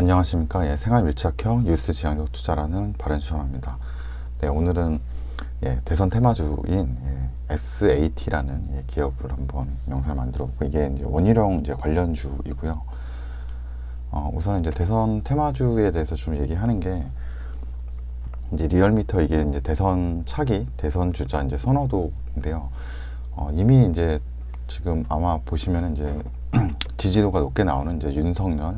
안녕하십니까. 생활 밀착형 뉴스 지향적 투자라는 바른시원입니다. 네, 오늘은 대선 테마주인 SAT라는 기업을 한번 영상을 만들었고, 이게 이제 원희룡 이제 관련주이고요. 우선 이제 대선 테마주에 대해서 좀 얘기하는 게, 이제 리얼미터 이게 이제 대선 차기, 대선 주자 이제 선호도인데요. 이미 이제 지금 아마 보시면 이제 지지도가 높게 나오는 이제 윤석열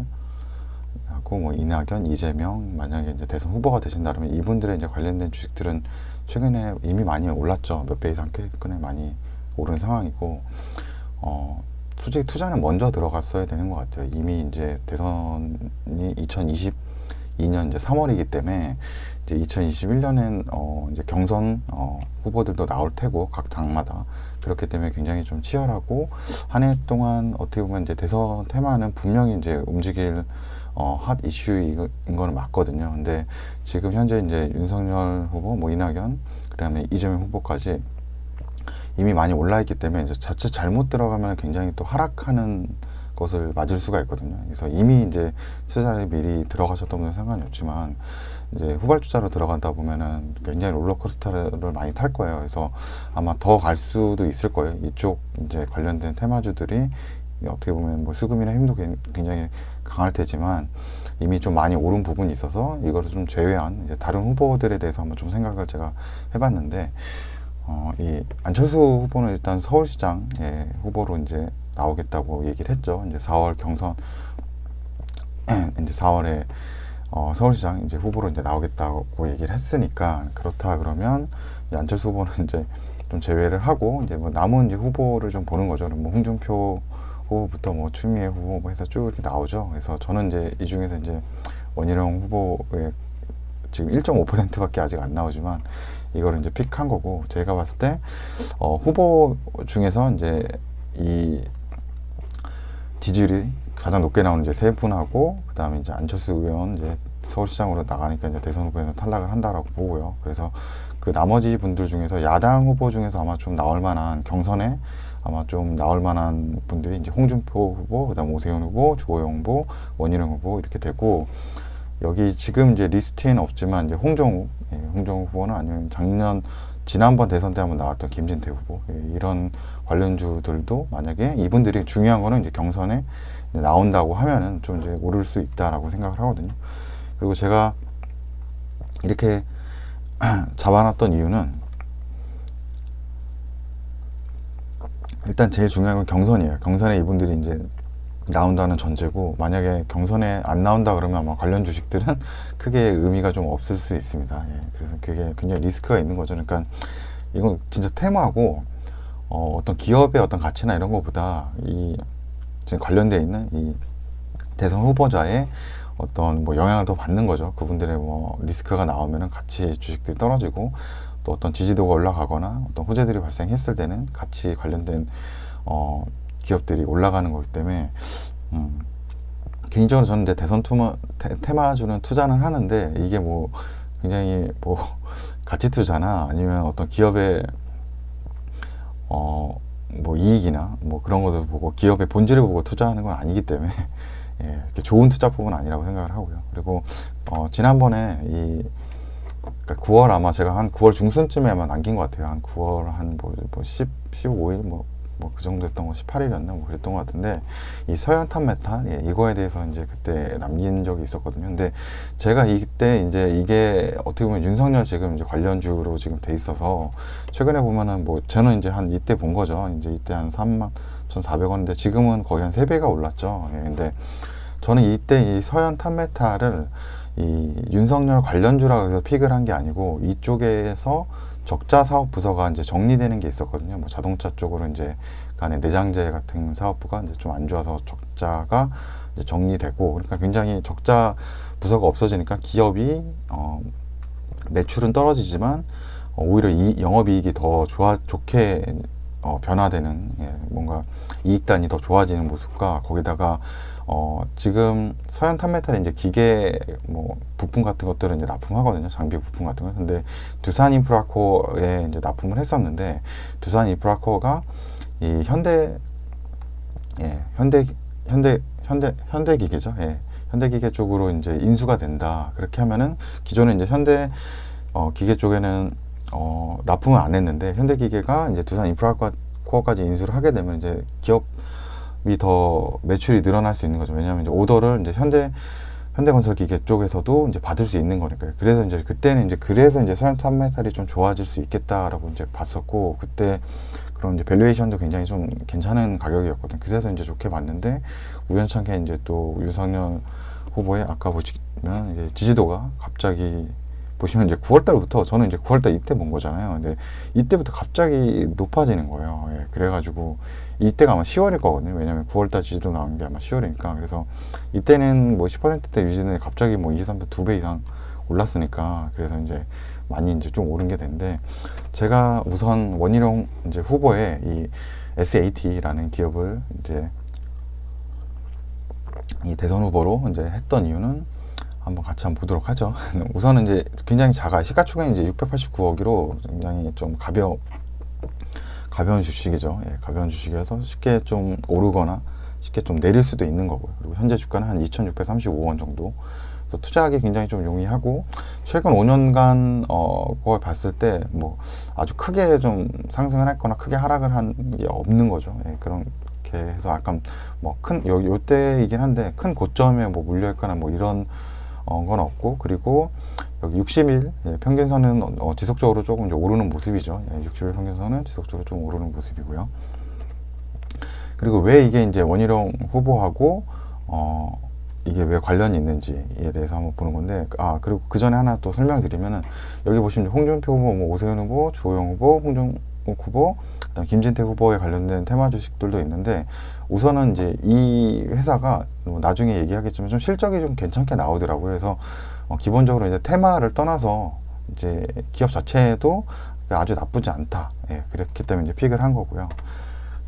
하고 뭐 이낙연, 이재명 만약에 이제 대선 후보가 되신다면 이분들의 이제 관련된 주식들은 최근에 이미 많이 올랐죠. 몇 배 이상 최근에 많이 오른 상황이고, 솔직히 투자는 먼저 들어갔어야 되는 것 같아요. 이미 이제 대선이 2022년 이제 3월이기 때문에 이제 2021년엔 이제 경선 후보들도 나올 테고 각 당마다 그렇기 때문에 굉장히 좀 치열하고, 한 해 동안 어떻게 보면 이제 대선 테마는 분명히 이제 움직일 핫 이슈인 거는 맞거든요. 근데 지금 현재 이제 윤석열 후보, 뭐 이낙연, 그다음에 이재명 후보까지 이미 많이 올라 있기 때문에 이제 자칫 잘못 들어가면 굉장히 또 하락하는 것을 맞을 수가 있거든요. 그래서 이미 이제 투자를 미리 들어가셨던 분은 상관이 없지만, 이제 후발주자로 들어간다 보면은 굉장히 롤러코스터를 많이 탈 거예요. 그래서 아마 더 갈 수도 있을 거예요. 이쪽 이제 관련된 테마주들이 어떻게 보면 뭐 수급이나 힘도 굉장히 강할 테지만 이미 좀 많이 오른 부분이 있어서 이거를 좀 제외한 이제 다른 후보들에 대해서 한번 좀 생각을 제가 해봤는데, 이 안철수 후보는 일단 서울시장 후보로 이제 나오겠다고 얘기를 했죠. 이제 4월 경선 이제 4월에 서울시장 이제 후보로 이제 나오겠다고 얘기를 했으니까, 그렇다 그러면 이제 안철수 후보는 이제 좀 제외를 하고 이제 뭐 남은 이제 후보를 좀 보는 거죠. 뭐 홍준표 후보부터 뭐 추미애 후보 뭐 해서 쭉 이렇게 나오죠. 그래서 저는 이제 이 중에서 이제 원희룡 후보의 지금 1.5%밖에 아직 안 나오지만 이거를 이제 픽한 거고, 제가 봤을 때 후보 중에서 이제 이 지지율이 가장 높게 나오는 이제 세 분하고, 그 다음에 이제 안철수 의원 이제 서울시장으로 나가니까 이제 대선 후보에서 탈락을 한다라고 보고요. 그래서 그 나머지 분들 중에서 야당 후보 중에서 아마 좀 나올 만한, 경선에 아마 좀 나올 만한 분들이 이제 홍준표 후보, 그 다음 오세훈 후보, 주호영 후보, 원희룡 후보 이렇게 되고, 여기 지금 이제 리스트에는 없지만 이제 홍정우 후보는, 아니면 지난번 대선 때 한번 나왔던 김진태 후보, 이런 관련주들도 만약에 이분들이, 중요한 거는 이제 경선에 나온다고 하면은 좀 이제 오를 수 있다라고 생각을 하거든요. 그리고 제가 이렇게 잡아놨던 이유는, 일단 제일 중요한 건 경선이에요. 경선에 이분들이 이제 나온다는 전제고, 만약에 경선에 안 나온다 그러면 아마 관련 주식들은 크게 의미가 좀 없을 수 있습니다. 그래서 그게 굉장히 리스크가 있는 거죠. 그러니까 이건 진짜 테마고, 어떤 기업의 어떤 가치나 이런 것보다 이 지금 관련되어 있는 이 대선 후보자의 어떤 뭐 영향을 더 받는 거죠. 그분들의 뭐 리스크가 나오면은 같이 주식들이 떨어지고, 또 어떤 지지도가 올라가거나 어떤 호재들이 발생했을 때는 같이 관련된 기업들이 올라가는 거기 때문에, 개인적으로 저는 이제 대선 테마주는 투자는 하는데, 이게 뭐 굉장히 뭐 가치 투자나 아니면 어떤 기업의 뭐 이익이나 뭐 그런 것을 보고 기업의 본질을 보고 투자하는 건 아니기 때문에 이렇게 좋은 투자법은 아니라고 생각을 하고요. 그리고 지난번에 그러니까 9월, 아마 제가 한 9월 중순쯤에 아마 남긴 것 같아요. 한 9월 한 15일 그 정도 했던 거, 18일이었나 뭐 그랬던 것 같은데, 이 서현탄 메탈 이거에 대해서 이제 그때 남긴 적이 있었거든요. 근데 제가 이때 이제 이게 어떻게 보면 윤석열 지금 이제 관련주로 지금 돼 있어서, 최근에 보면은 뭐 저는 이제 한 이때 본 거죠. 이제 이때 한 31,400원인데 지금은 거의 한 3배가 올랐죠. 근데 저는 이때 이 서현탄 메탈을 이 윤석열 관련주라고 해서 픽을 한 게 아니고, 이쪽에서 적자 사업 부서가 이제 정리되는 게 있었거든요. 뭐 자동차 쪽으로 이제 간에 내장재 같은 사업부가 이제 좀 안 좋아서 적자가 이제 정리되고, 그러니까 굉장히 적자 부서가 없어지니까 기업이 매출은 떨어지지만 오히려 영업이익이 더 좋게 변화되는, 뭔가 이익단이 더 좋아지는 모습과, 거기다가 지금 서현 탄메탈이 이제 기계 뭐 부품 같은 것들을 이제 납품하거든요. 장비 부품 같은 거. 근데 두산 인프라코어에 이제 납품을 했었는데, 두산 인프라코어가 이 현대기계죠. 현대기계 쪽으로 이제 인수가 된다. 그렇게 하면은 기존에 이제 현대 기계 쪽에는 납품을 안 했는데 현대기계가 이제 두산 인프라코어까지 인수를 하게 되면 이제 기업이 더 매출이 늘어날 수 있는 거죠. 왜냐하면 이제 오더를 이제 현대건설기계 쪽에서도 이제 받을 수 있는 거니까요. 그래서 이제 그때는 이제 그래서 이제 서현 탑메탈이 좀 좋아질 수 있겠다라고 이제 봤었고, 그때 그런 이제 밸류에이션도 굉장히 좀 괜찮은 가격이었거든. 그래서 이제 좋게 봤는데 우연찮게 이제 또 윤석열 후보의 아까 보시면 이제 지지도가 갑자기 보시면 이제 9월 달부터 저는 이제 9월 달 이때 본 거잖아요. 근데 이때부터 갑자기 높아지는 거예요. 예, 그래가지고 이때가 아마 10월일 거거든요. 왜냐면 9월 달 지지도 나온 게 아마 10월이니까. 그래서 이때는 뭐 10%대 유지는 갑자기 뭐 2, 3배, 2배 이상 올랐으니까 그래서 이제 많이 이제 좀 오른 게 된데, 제가 우선 원희룡 이제 후보의 이 SAT라는 기업을 이제 이 대선 후보로 이제 했던 이유는 한번 같이 한번 보도록 하죠. 우선은 이제 굉장히 시가총액이 이제 689억으로 굉장히 좀 가벼운 주식이죠. 예, 가벼운 주식이라서 쉽게 좀 오르거나 쉽게 좀 내릴 수도 있는 거고요. 그리고 현재 주가는 한 2,635원 정도. 그래서 투자하기 굉장히 좀 용이하고, 최근 5년간 그걸 봤을 때 뭐 아주 크게 좀 상승을 했거나 크게 하락을 한 게 없는 거죠. 예, 그렇게 해서 약간 뭐 큰 요때이긴 한데 큰 고점에 뭐 물려 있거나 뭐 이런 건 없고, 그리고 여기 60일 평균선은 지속적으로 조금 이제 오르는 모습이죠. 60일 평균선은 지속적으로 좀 오르는 모습이고요. 그리고 왜 이게 이제 원희룡 후보하고 이게 왜 관련이 있는지에 대해서 한번 보는 건데, 그리고 그 전에 하나 또 설명드리면은, 여기 보시면 홍준표 후보, 뭐 오세훈 후보, 주호영 후보, 홍정욱 후보, 그다음 김진태 후보에 관련된 테마 주식들도 있는데, 우선은 이제 이 회사가 나중에 얘기하겠지만 좀 실적이 좀 괜찮게 나오더라고요. 그래서 기본적으로 이제 테마를 떠나서 이제 기업 자체도 아주 나쁘지 않다. 예, 그렇기 때문에 이제 픽을 한 거고요.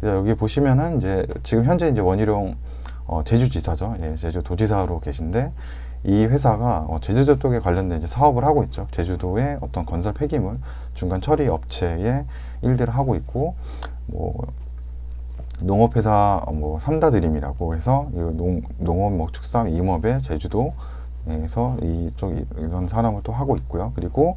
여기 보시면은 이제 지금 현재 이제 원희룡 제주지사죠. 예, 제주도지사로 계신데, 이 회사가 제주도 쪽에 관련된 이제 사업을 하고 있죠. 제주도의 어떤 건설 폐기물 중간 처리 업체의 일들을 하고 있고, 뭐 농업회사 뭐 삼다드림이라고 해서 농업, 뭐 축산, 임업의 제주도에서 이런 산업을 또 하고 있고요. 그리고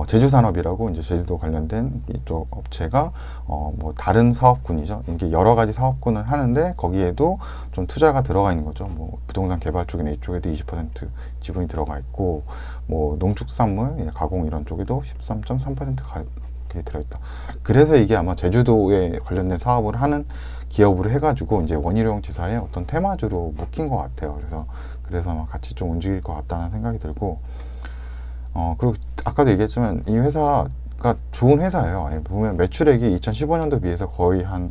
제주산업이라고 이제 제주도 관련된 이쪽 업체가 뭐 다른 사업군이죠. 이게 여러 가지 사업군을 하는데 거기에도 좀 투자가 들어가 있는 거죠. 뭐 부동산 개발 쪽이나 이쪽에도 20% 지분이 들어가 있고, 뭐 농축산물 가공 이런 쪽에도 13.3% 가격이 들어있다. 그래서 이게 아마 제주도에 관련된 사업을 하는 기업으로 해가지고 이제 원희룡 지사의 어떤 테마주로 묶인 것 같아요. 그래서 아마 같이 좀 움직일 것 같다는 생각이 들고, 그리고 아까도 얘기했지만 이 회사가 좋은 회사예요. 보면 매출액이 2015년도 비해서 거의 한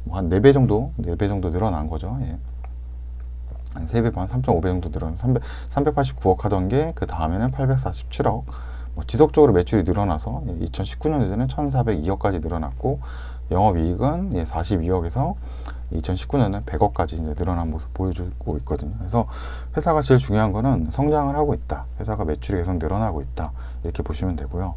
4배 정도 늘어난 거죠. 예. 한 3배 반, 3.5배 정도 늘어난, 389억 하던 게 그 다음에는 847억. 뭐 지속적으로 매출이 늘어나서 2019년도에는 1,402억까지 늘어났고, 영업이익은 42억에서 2019년은 100억까지 이제 늘어난 모습 보여주고 있거든요. 그래서 회사가 제일 중요한 거는 성장을 하고 있다. 회사가 매출이 계속 늘어나고 있다. 이렇게 보시면 되고요.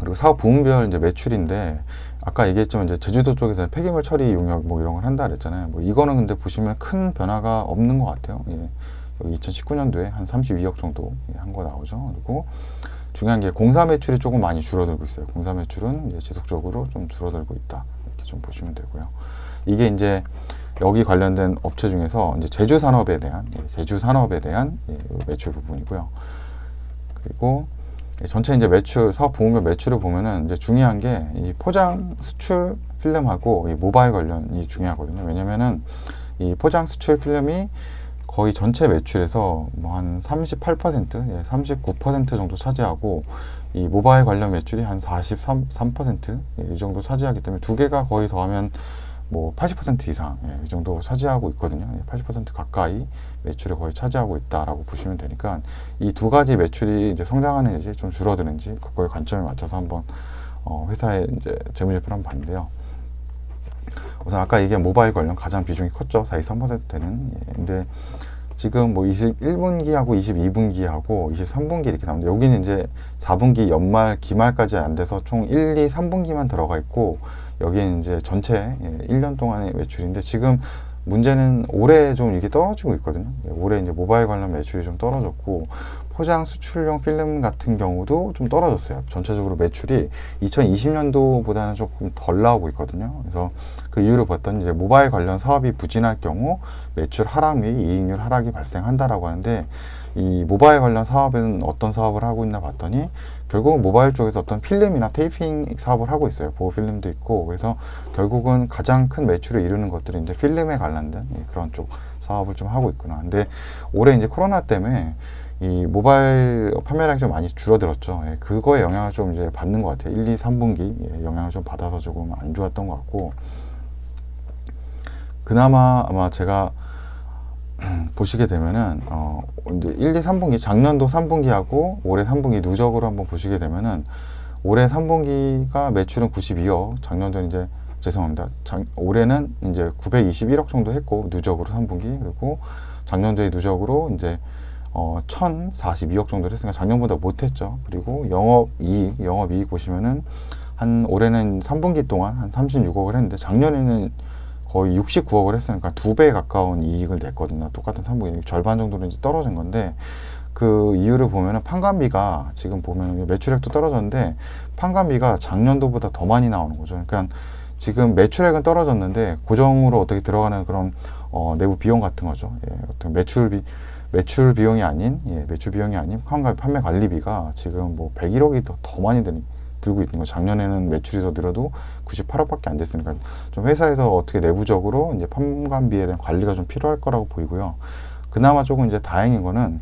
그리고 사업 부문별 이제 매출인데, 아까 얘기했지만 이제 제주도 쪽에서 폐기물 처리 용역 뭐 이런 걸 한다 그랬잖아요. 뭐 이거는 근데 보시면 큰 변화가 없는 것 같아요. 예. 여기 2019년도에 한 32억 정도 한 거 나오죠. 그리고 중요한 게 공사 매출이 조금 많이 줄어들고 있어요. 공사 매출은 이제 지속적으로 좀 줄어들고 있다. 이렇게 좀 보시면 되고요. 이게 이제 여기 관련된 업체 중에서 이제 제주 산업에 대한 매출 부분이고요. 그리고 전체 이제 매출, 사업 부문별 매출을 보면은 이제 중요한 게 이 포장 수출 필름하고 이 모바일 관련이 중요하거든요. 왜냐면은 이 포장 수출 필름이 거의 전체 매출에서 뭐 한 38%, 39% 정도 차지하고, 이 모바일 관련 매출이 한 43%, 이 정도 차지하기 때문에 두 개가 거의 더하면 뭐 80% 이상 이 정도 차지하고 있거든요. 80% 가까이 매출을 거의 차지하고 있다라고 보시면 되니까, 이 두 가지 매출이 이제 성장하는지 좀 줄어드는지 그거에 관점에 맞춰서 한번 회사의 이제 재무제표를 한번 봤는데요. 우선 아까 얘기한 모바일 관련 가장 비중이 컸죠. 43%는. 근데 지금 뭐 21분기하고 22분기하고 23분기 이렇게 나오는데, 여기는 이제 4분기 연말 기말까지 안 돼서 총 1, 2, 3분기만 들어가 있고, 여기는 이제 전체 1년 동안의 매출인데, 지금 문제는 올해 좀 이게 떨어지고 있거든요. 올해 이제 모바일 관련 매출이 좀 떨어졌고, 포장 수출용 필름 같은 경우도 좀 떨어졌어요. 전체적으로 매출이 2020년도보다는 조금 덜 나오고 있거든요. 그래서 그 이유를 봤더니 이제 모바일 관련 사업이 부진할 경우 매출 하락 및 이익률 하락이 발생한다라고 하는데, 이 모바일 관련 사업은 어떤 사업을 하고 있나 봤더니 결국 모바일 쪽에서 어떤 필름이나 테이핑 사업을 하고 있어요. 보호 필름도 있고. 그래서 결국은 가장 큰 매출을 이루는 것들이 이제 필름에 관련된 그런 쪽 사업을 좀 하고 있구나. 근데 올해 이제 코로나 때문에 이 모바일 판매량이 좀 많이 줄어들었죠. 예, 그거에 영향을 좀 이제 받는 것 같아요. 1, 2, 3분기 영향을 좀 받아서 조금 안 좋았던 것 같고, 그나마 아마 제가 보시게 되면은 이제 1, 2, 3분기 작년도 3분기하고 올해 3분기 누적으로 한번 보시게 되면은, 올해 3분기가 매출은 92억, 작년도는 이제 죄송합니다. 올해는 이제 921억 정도 했고 누적으로 3분기, 그리고 작년도에 누적으로 이제 1042억 정도 했으니까 작년보다 못했죠. 그리고 영업이익 보시면은 한 올해는 3분기 동안 한 36억을 했는데 작년에는 거의 69억을 했으니까 2배 가까운 이익을 냈거든요. 똑같은 3분기 절반 정도는 이제 떨어진 건데, 그 이유를 보면은 판관비가 지금 보면 매출액도 떨어졌는데 판관비가 작년도보다 더 많이 나오는 거죠. 그러니까 지금 매출액은 떨어졌는데 고정으로 어떻게 들어가는 그런 내부 비용 같은 거죠. 예, 어떤 매출 비용이 아닌 판매 관리비가 지금 뭐 101억이 더 많이 들고 있는 거. 작년에는 매출이 더 늘어도 98억밖에 안 됐으니까 좀 회사에서 어떻게 내부적으로 이제 판관비에 대한 관리가 좀 필요할 거라고 보이고요. 그나마 조금 이제 다행인 거는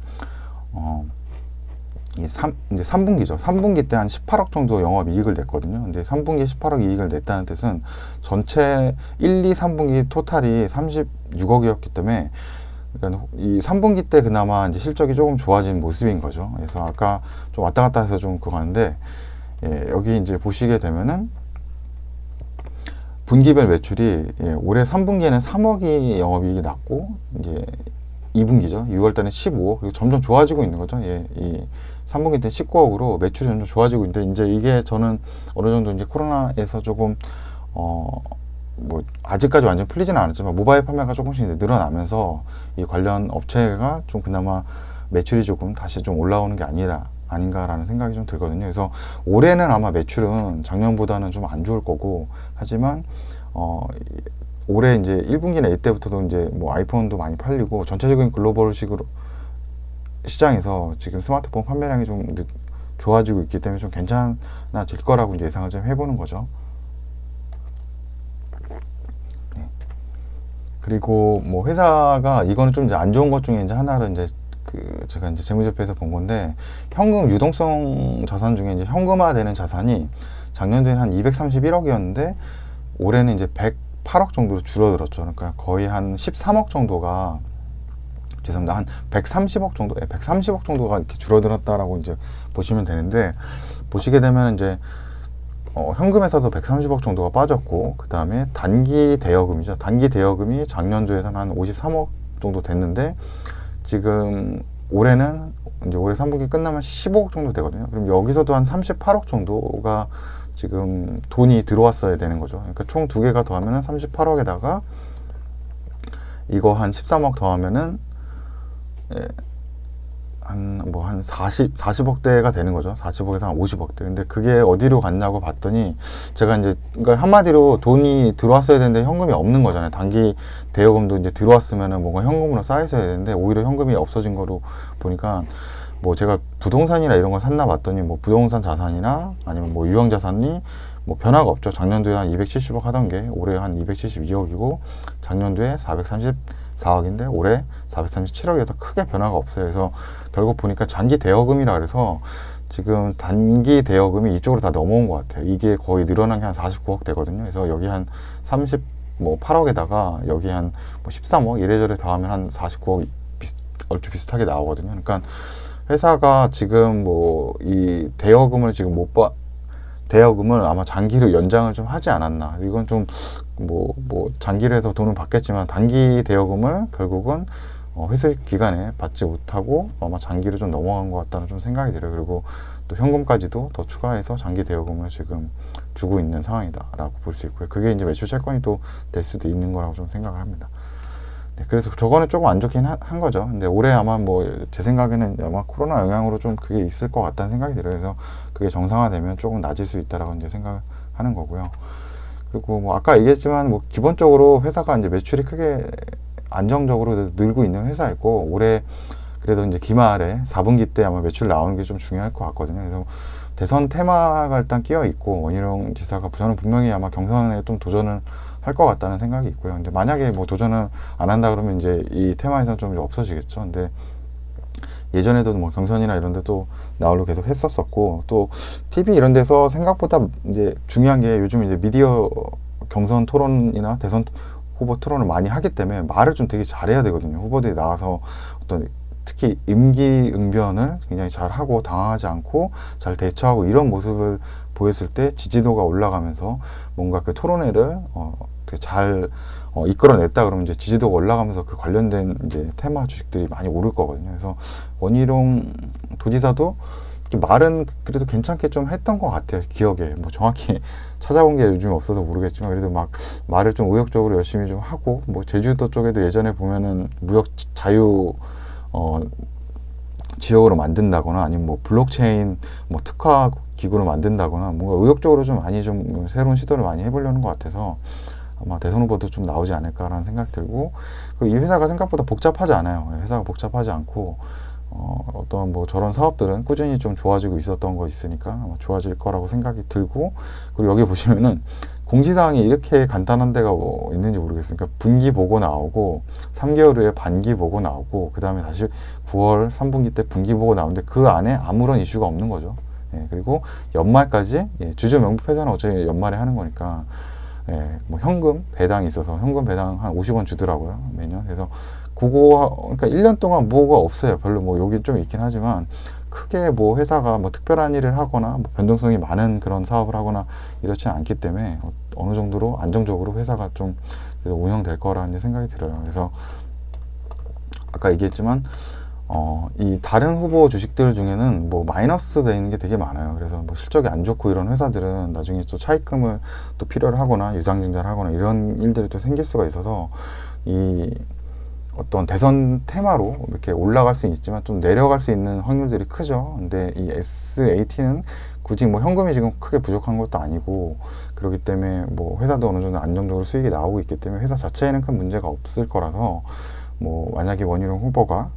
이제 3분기죠. 3분기 때 한 18억 정도 영업이익을 냈거든요. 근데 3분기에 18억 이익을 냈다는 뜻은 전체 1, 2, 3분기 토탈이 36억이었기 때문에, 그러니까 이 3분기 때 그나마 이제 실적이 조금 좋아진 모습인 거죠. 그래서 아까 좀 왔다 갔다 해서 좀 그거 하는데, 예, 여기 이제 보시게 되면은 분기별 매출이, 올해 3분기에는 3억이 영업이익이 났고, 이제 2분기죠. 6월 달에 15억. 그리고 점점 좋아지고 있는 거죠. 예, 이 3분기 때 19억으로 매출이 점점 좋아지고 있는데, 이제 이게 저는 어느 정도 이제 코로나에서 조금, 뭐, 아직까지 완전 풀리지는 않았지만, 모바일 판매가 조금씩 이제 늘어나면서, 이 관련 업체가 좀 그나마 매출이 조금 다시 좀 올라오는 게 아닌가라는 생각이 좀 들거든요. 그래서 올해는 아마 매출은 작년보다는 좀 안 좋을 거고, 하지만, 올해 이제 1분기나 이때부터도 이제 뭐 아이폰도 많이 팔리고 전체적인 글로벌식으로 시장에서 지금 스마트폰 판매량이 좀 좋아지고 있기 때문에 좀 괜찮아질 거라고 이제 예상을 좀 해보는 거죠. 네. 그리고 뭐 회사가 이거는 좀 이제 안 좋은 것 중에 이제 하나를 이제 제가 이제 재무제표에서 본 건데, 현금 유동성 자산 중에 이제 현금화되는 자산이 작년도에는 한 231억이었는데 올해는 이제 108억 정도로 줄어들었죠. 그러니까 거의 한 13억 정도가, 죄송합니다, 한 130억 정도, 130억 정도가 이렇게 줄어들었다라고 이제 보시면 되는데, 보시게 되면 이제 현금에서도 130억 정도가 빠졌고, 그 다음에 단기 대여금이죠. 단기 대여금이 작년도에서는 한 53억 정도 됐는데, 지금 올해는 이제 올해 3분기 끝나면 15억 정도 되거든요. 그럼 여기서도 한 38억 정도가 지금 돈이 들어왔어야 되는 거죠. 그러니까 총 두 개가 더하면은 38억에다가 이거 한 13억 더하면은, 예, 한 40억대가 되는 거죠. 40억에서 한 50억대. 근데 그게 어디로 갔냐고 봤더니, 제가 이제, 그러니까 한마디로 돈이 들어왔어야 되는데 현금이 없는 거잖아요. 단기 대여금도 이제 들어왔으면은 뭔가 현금으로 쌓여야 되는데, 오히려 현금이 없어진 거로 보니까, 뭐 제가 부동산이나 이런 걸 샀나 봤더니, 뭐 부동산 자산이나 아니면 뭐 유형 자산이 뭐 변화가 없죠. 작년도에 한 270억 하던 게 올해 한 272억이고, 작년도에 434억인데 올해 437억이어서 크게 변화가 없어요. 그래서 결국 보니까 장기 대여금이라 그래서 지금 단기 대여금이 이쪽으로 다 넘어온 것 같아요. 이게 거의 늘어난 게 한 49억 되거든요. 그래서 여기 한 8억에다가 여기 한 13억 이래저래 더하면 한 49억 얼추 비슷하게 나오거든요. 그러니까 회사가 지금 뭐 이 대여금을 지금 대여금을 아마 장기로 연장을 좀 하지 않았나. 이건 좀 뭐 장기로 해서 돈은 받겠지만 단기 대여금을 결국은 회수 기간에 받지 못하고 아마 장기로 좀 넘어간 것 같다는 좀 생각이 들어요. 그리고 또 현금까지도 더 추가해서 장기 대여금을 지금 주고 있는 상황이다라고 볼 수 있고요. 그게 이제 매출 채권이 또 될 수도 있는 거라고 좀 생각을 합니다. 네, 그래서 저거는 조금 안 좋긴 한 거죠. 근데 올해 아마 뭐 제 생각에는 아마 코로나 영향으로 좀 그게 있을 것 같다는 생각이 들어요. 그래서 그게 정상화되면 조금 낮을 수 있다라고 이제 생각하는 거고요. 그리고 뭐 아까 얘기했지만 뭐 기본적으로 회사가 이제 매출이 크게 안정적으로 늘고 있는 회사였고, 올해 그래도 이제 기말에 4분기 때 아마 매출 나오는 게 좀 중요할 것 같거든요. 그래서 대선 테마가 일단 끼어 있고, 원희룡 지사가 저는 분명히 아마 경선에 좀 도전을 할 것 같다는 생각이 있고요. 근데 만약에 뭐 도전을 안 한다 그러면 이제 이 테마에서는 좀 없어지겠죠. 근데 예전에도 뭐 경선이나 이런 데도 나홀로 계속 했었었고, 또 TV 이런 데서 생각보다 이제 중요한 게 요즘 이제 미디어 경선 토론이나 대선 후보 토론을 많이 하기 때문에 말을 좀 되게 잘해야 되거든요. 후보들이 나와서 어떤 특히 임기 응변을 굉장히 잘하고 당황하지 않고 잘 대처하고 이런 모습을 보였을 때 지지도가 올라가면서 뭔가 그 토론회를 되게 잘 이끌어냈다 그러면 이제 지지도가 올라가면서 그 관련된 이제 테마 주식들이 많이 오를 거거든요. 그래서 원희룡 도지사도 말은 그래도 괜찮게 좀 했던 것 같아요. 기억에 뭐 정확히 찾아본 게 요즘 없어서 모르겠지만 그래도 막 말을 좀 의욕적으로 열심히 좀 하고, 뭐 제주도 쪽에도 예전에 보면은 무역 자유 어, 지역으로 만든다거나 아니면 뭐 블록체인 뭐 특화 기구로 만든다거나 뭔가 의욕적으로 좀 많이 좀 새로운 시도를 많이 해보려는 것 같아서 아마 대선 후보도 좀 나오지 않을까라는 생각 들고, 그리고 이 회사가 생각보다 복잡하지 않아요. 회사가 복잡하지 않고 어떤 뭐 저런 사업들은 꾸준히 좀 좋아지고 있었던 거 있으니까 아마 좋아질 거라고 생각이 들고, 그리고 여기 보시면은 공시사항이 이렇게 간단한 데가 뭐 있는지 모르겠어요. 그러니까 분기 보고 나오고 3개월 후에 반기 보고 나오고 그 다음에 다시 9월 3분기 때 분기 보고 나오는데 그 안에 아무런 이슈가 없는 거죠. 예, 그리고 연말까지 주주 명부 회사는 어차피 연말에 하는 거니까 뭐 현금 배당이 있어서 현금 배당 한 50원 주더라고요, 매년. 그래서 그거 그러니까 1년 동안 뭐가 없어요. 별로 뭐 여긴 좀 있긴 하지만 크게 뭐 회사가 뭐 특별한 일을 하거나 뭐 변동성이 많은 그런 사업을 하거나 이렇지는 않기 때문에 어느 정도로 안정적으로 회사가 좀 그래서 운영될 거라는 생각이 들어요. 그래서 아까 얘기했지만 이 다른 후보 주식들 중에는 뭐 마이너스 되는 게 되게 많아요. 그래서 뭐 실적이 안 좋고 이런 회사들은 나중에 또 차입금을 또 필요로 하거나 유상증자를 하거나 이런 일들이 또 생길 수가 있어서 이 어떤 대선 테마로 이렇게 올라갈 수 있지만 좀 내려갈 수 있는 확률들이 크죠. 근데 이 SAT는 굳이 뭐 현금이 지금 크게 부족한 것도 아니고 그렇기 때문에 뭐 회사도 어느 정도 안정적으로 수익이 나오고 있기 때문에 회사 자체에는 큰 문제가 없을 거라서, 뭐 만약에 원희룡 후보가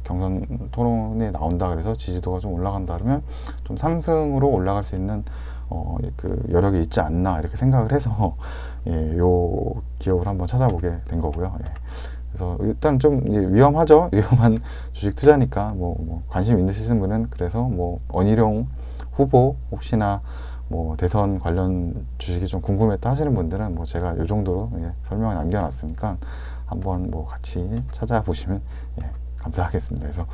경선 토론에 나온다 그래서 지지도가 좀 올라간다 그러면 좀 상승으로 올라갈 수 있는 그 여력이 있지 않나 이렇게 생각을 해서 요 기업을 한번 찾아보게 된 거고요. 그래서 일단 좀 위험하죠. 위험한 주식 투자니까 뭐 관심 있으신 분은 그래서 뭐 원희룡 후보 혹시나 뭐 대선 관련 주식이 좀 궁금했다 하시는 분들은 뭐 제가 요 정도로 설명을 남겨놨으니까 한번 뭐 같이 찾아보시면 감사하겠습니다. 그래서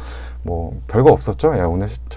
뭐 별거 없었죠. 오늘 시청